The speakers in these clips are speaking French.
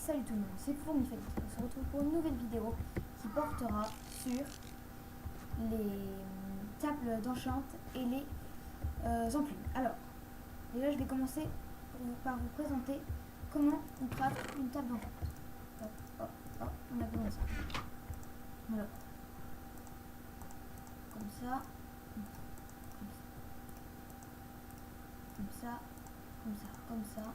Salut tout le monde, c'est Fournifel. On se retrouve pour une nouvelle vidéo qui portera sur les tables d'enchant et les enclumes. Alors, déjà je vais commencer par vous présenter comment on craft une table d'enchant. Hop, hop, hop, on a besoin de ça. Voilà. Comme ça. Comme ça. Comme ça. Comme ça.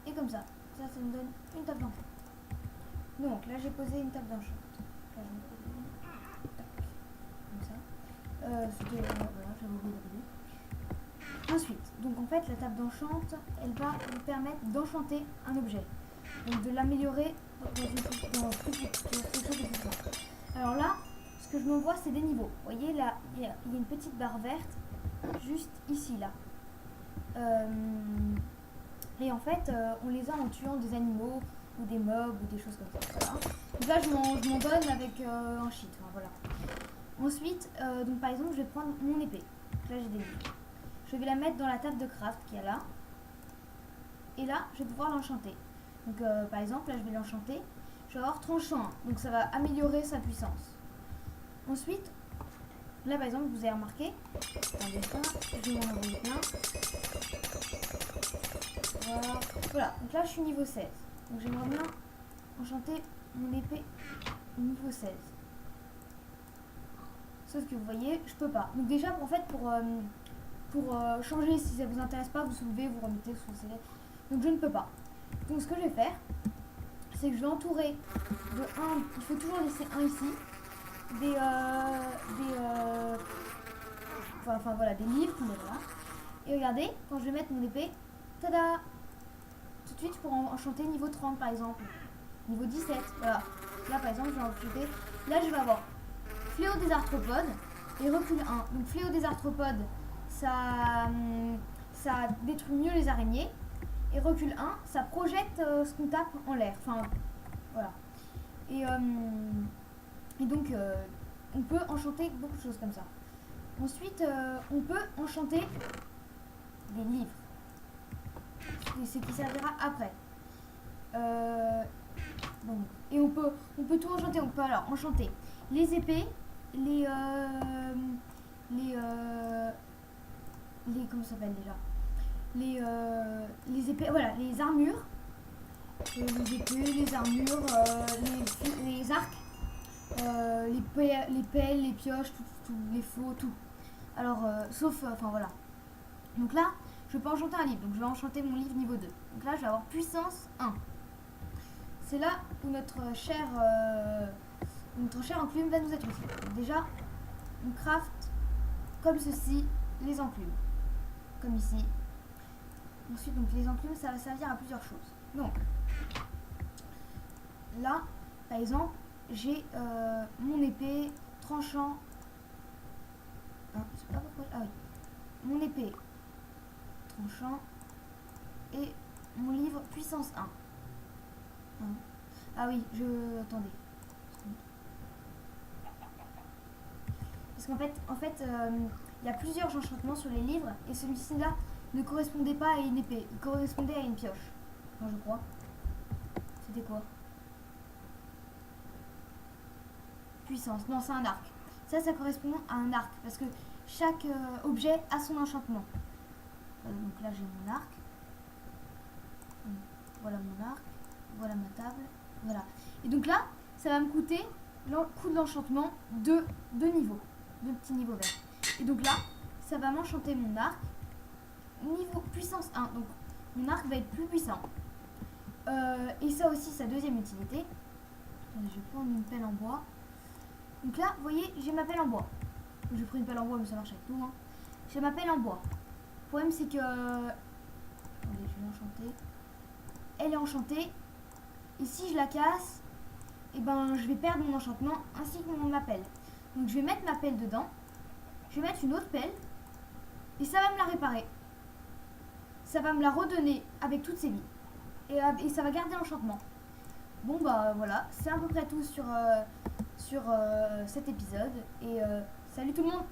Et comme ça. Ça me donne une table d'enchant. Donc là j'ai posé une table d'enchant. Là je vais poser une. Tac. Comme ça. C'était. Voilà, j'avais oublié de. Ensuite, donc en fait la table d'enchant, elle va vous permettre d'enchanter un objet. Donc de l'améliorer dans quelque chose de plus fort. Alors là, ce que je me vois c'est des niveaux. Vous voyez là, il y a une petite barre verte juste ici là. Et en fait, on les a en tuant des animaux ou des mobs ou des choses comme ça. Voilà. Donc là, je m'en donne avec un cheat. Enfin, voilà. Ensuite, donc par exemple, je vais prendre mon épée. Donc là, j'ai des livres. Je vais la mettre dans la table de craft qui est là. Et là, je vais pouvoir l'enchanter. Donc par exemple, là, je vais l'enchanter. Je vais avoir tranchant. Donc ça va améliorer sa puissance. Ensuite, là par exemple, vous avez remarqué. Attendez ça, je vais m'en envoyer plein. Voilà, donc là je suis niveau 16. Donc j'aimerais bien enchanter mon épée niveau 16. Sauf que vous voyez, je peux pas. Donc déjà en fait pour changer, si ça vous intéresse pas, vous soulevez, vous remettez, vous soulevez. Donc je ne peux pas. Donc ce que je vais faire, c'est que je vais entourer de 1, il faut toujours laisser un ici, enfin voilà, des livres, mais voilà. Et regardez, quand je vais mettre mon épée, tada! Tout de suite, je pourrais enchanter niveau 30 par exemple, niveau 17, voilà. Là par exemple, je vais enchanter, là je vais avoir fléau des arthropodes et recul 1. Donc fléau des arthropodes, ça détruit mieux les araignées. Et recul 1, ça projette ce qu'on tape en l'air. Enfin, voilà. Et donc, on peut enchanter beaucoup de choses comme ça. Ensuite, on peut enchanter des livres. C'est ce qui servira après. Donc, et on peut tout enchanter. On peut alors enchanter les épées, les comment ça s'appelle déjà, les épées, voilà, les armures, les épées, les armures, les arcs, les pelles, les pioches, tout, les faux, tout. Alors, sauf, enfin voilà. Donc là, je peux enchanter un livre. Donc je vais enchanter mon livre niveau 2. Donc là, je vais avoir puissance 1. C'est là où notre cher enclume va nous être utile. Donc déjà, on craft comme ceci les enclumes. Comme ici. Ensuite, donc les enclumes, ça va servir à plusieurs choses. Donc, là, par exemple, j'ai mon épée tranchant. Je sais pas pourquoi. Ah oui. Mon épée tranchant et mon livre puissance 1. Ah oui, attendez. Parce qu'en fait, il y a plusieurs enchantements sur les livres et celui-ci là ne correspondait pas à une épée, il correspondait à une pioche. Enfin, je crois. C'était quoi? Puissance. Non, c'est un arc. Ça correspond à un arc parce que chaque objet a son enchantement. Donc là, j'ai mon arc. Voilà mon arc. Voilà ma table. Voilà. Et donc là, ça va me coûter le coût de l'enchantement de 2 niveaux. 2 petits niveaux verts. Et donc là, ça va m'enchanter mon arc niveau puissance 1. Donc mon arc va être plus puissant. Et ça aussi, sa deuxième utilité. Attendez, je vais prendre une pelle en bois. Donc là, vous voyez, j'ai ma pelle en bois. J'ai pris une pelle en bois, mais ça marche avec tout. Hein. J'ai ma pelle en bois. Le problème, c'est que... Attendez, je vais l'enchanter. Elle est enchantée. Et si je la casse, et ben, je vais perdre mon enchantement ainsi que ma pelle. Donc je vais mettre ma pelle dedans. Je vais mettre une autre pelle. Et ça va me la réparer. Ça va me la redonner avec toutes ses vies. Et ça va garder l'enchantement. Bon bah voilà, c'est à peu près tout sur cet épisode. Et salut tout le monde!